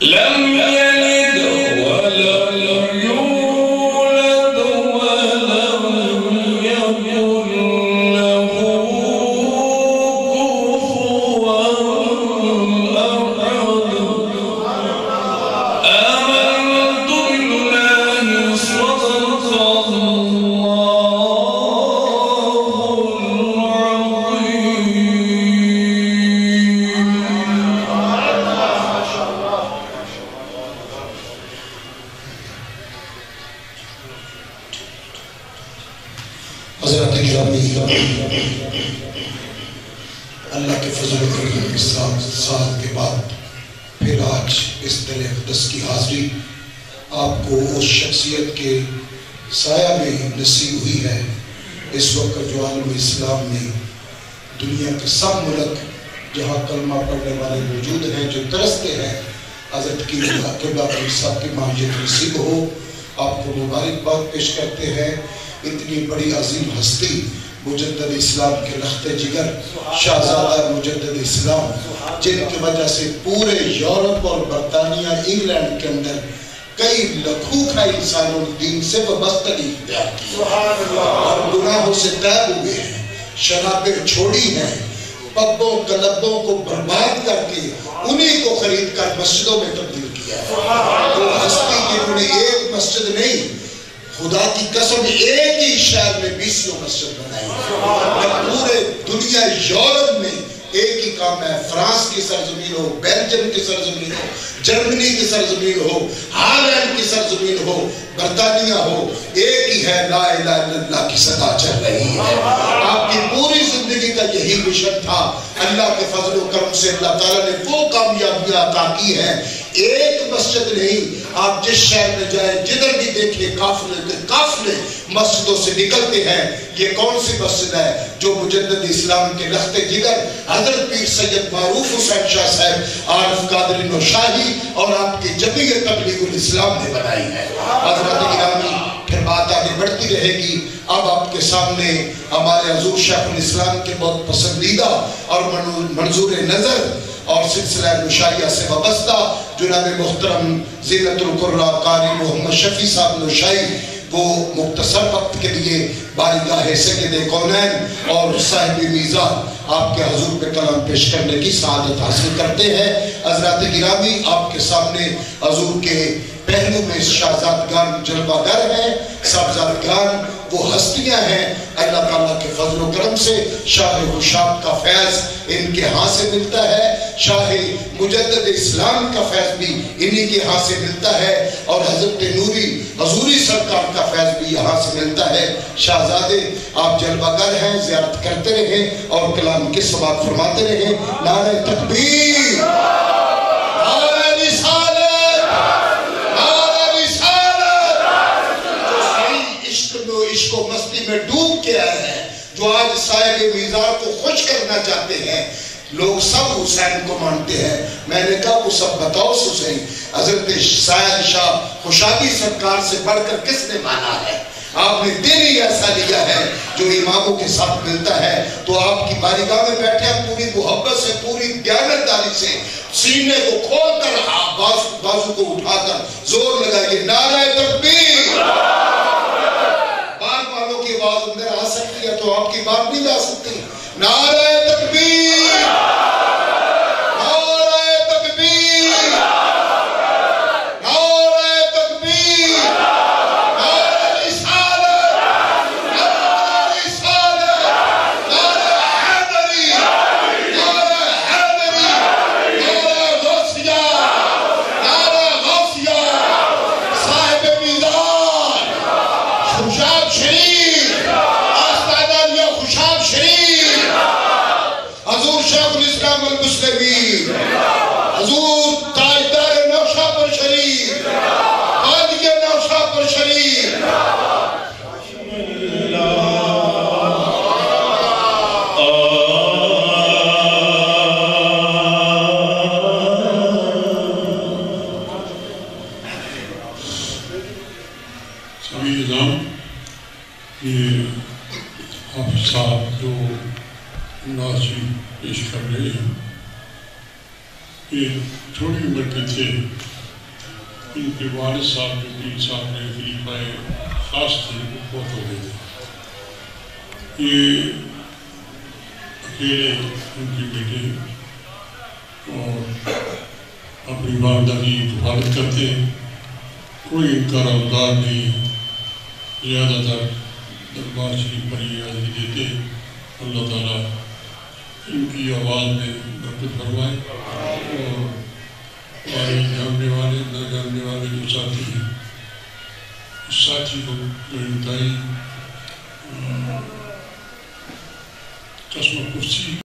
لم يلد ولم يولد ولم يكن له كفوا أحد آمنت بالله صدق حضرت گرامی، اللہ کے فضل و کرم کے ساتھ سال کے بعد پھر آج اس دل اقدس کی حاضری آپ کو اس شخصیت کے سایہ میں نصیب ہوئی ہے اس وقت جو عالم اسلام میں دنیا کے سب ملک جہاں کلمہ پڑھنے والے موجود ہیں، جو ترستے ہیں حضرت کی قبلہ صاحب کی ماہیت نصیب ہو، آپ کو مبارکباد پیش کرتے ہیں۔ اتنی بڑی عظیم ہستی، مجدد اسلام کے رخت جگر، شہزادہ مجدد اسلام، جن کی وجہ سے پورے یورپ اور برطانیہ انگلینڈ کے اندر کئی لکھوں کا انسانوں نے دین سے وابستگی اختیار کی اور گناہوں سے تائب ہوئے ہیں، شرابیں چھوڑی ہیں، پبوں کلبوں کو برباد کر کے انہی کو خرید کر مسجدوں میں تبدیل کیا ہے۔ وہ ہستی جنہوں نے ایک مسجد نہیں، خدا کی قسم ایک ہی شہر میں 20 مسجد بنائی ہے، پورے دنیا یورپ میں ایک ہی کام ہے۔ فرانس کی سرزمین ہو، بیلجیم کی سرزمین ہو، جرمنی کی سرزمین ہو، ہالینڈ کی سرزمین ہو، برطانیہ ہو، ایک ہی ہے، لا الہ الا اللہ کی صدا چل رہی ہے۔ آپ کی پوری زندگی کا یہی مشن تھا۔ اللہ کے فضل و کرم سے اللہ تعالیٰ نے وہ کامیابیاں عطا کی ہیں۔ ایک مسجد نہیں، آپ جس شہر میں جائیں جدھر بھی دیکھیں قافلے مسجدوں سے نکلتے ہیں۔ یہ کون سی مسجد ہے جو مجدد اسلام کے رخت جگر حضرت پیر سید معروف حسین شاہ صاحب عارف قادری نوشاہی اور آپ کی جمعیت تبلیغ الاسلام نے بنائی ہے۔ حضرت گرامی، پھر بات آگے بڑھتی رہے گی۔ اب آپ کے سامنے ہمارے حضور شیخ الاسلام کے بہت پسندیدہ اور منظور نظر اور سلسلہ نوشائیہ سے وابستہ جناب محترم زینت القرآن قاری محمد شفیع صاحب نوشائی، وہ مختصر وقت کے لیے بارگاہ سید کونین اور صاحب میزان آپ کے حضور پہ کلام پیش کرنے کی سعادت حاصل کرتے ہیں۔ حضرات گرامی، آپ کے سامنے حضور کے پہلو میں شہزادگان جلوہ گر ہیں، صاحبزادگان وہ ہستیاں ہیں۔ اللہ تعالیٰ کے فضل و کرم سے شاہ خشاب کا فیض ان کے ہاں سے ملتا ہے، شاہ مجدد اسلام کا فیض بھی انہی کے ہاں سے ملتا ہے، اور حضرت نوری حضوری سرکار کا فیض بھی یہاں سے ملتا ہے۔ شہزادے، آپ جلوہ گر ہیں، زیارت کرتے رہیں اور کلام کے سماعت فرماتے رہیں۔ نعرہ تکبیر، نعرہ رسالت، نعرہ رسالت۔ جو صحیح عشق و مستی میں ڈوب کے آئے ہیں، جو آج صاحب میزان کو خوش کرنا چاہتے ہیں، لوگ سب حسین کو مانتے ہیں۔ میں نے کہا وہ سب بتاؤ حسین، حضرت سید شاہ خوشابی سرکار سے بڑھ کر کس نے مانا ہے؟ آپ نے دل ہی ایسا لیا ہے جو اماموں کے ساتھ ملتا ہے۔ تو آپ کی بارگاہ میں بیٹھے ہیں، پوری محبت سے، پوری دیانتداری سے سینے کو کھول کر بازو کو اٹھا کر زور لگائیے، نعرہ تکبیر۔ باغ والوں کی آواز اندر آ سکتی ہے تو آپ کی بات نہیں جا سکتی۔ نعرہ تکبیر، نعرہ تکبیر، نعرہ تکبیر، نعرہ رسالت، نعرہ رسالت، نعرہ حیدری، نعرہ حیدری، نعرہ غوثیہ، نعرہ غوثیہ، صاحب میزان، خشاب شریف، آستانہ خشاب شریف، حضور شیخ الاسلام المسلمین، حضور تاجدار نوشہر پر شریف، قاضی نوشہر پر شریف۔ سبھی نظام یہ حافظ صاحب جو ناظری پیش پیش کر رہے ہیں. یہ چھوٹی عمر کے تھے. ان کے والد صاحب جو پیر صاحب نے خلیفہ خاص تھے وہ فوت ہو گئے تھے. یہ اکیلے ان کے بیٹے اور اپنی والدہ کی حفاظت کرتے. کوئی ان کا روزگار نہیں. زیادہ تر دربار شریف پر یہ حاضری دیتے. اللہ تعالیٰ ان کی آواز میں برکت فرمائے اور ہمارے جاننے والے نہ جاننے والے جو ساتھی ہیں اس ساتھی کو جو انتہائی قسم کرسی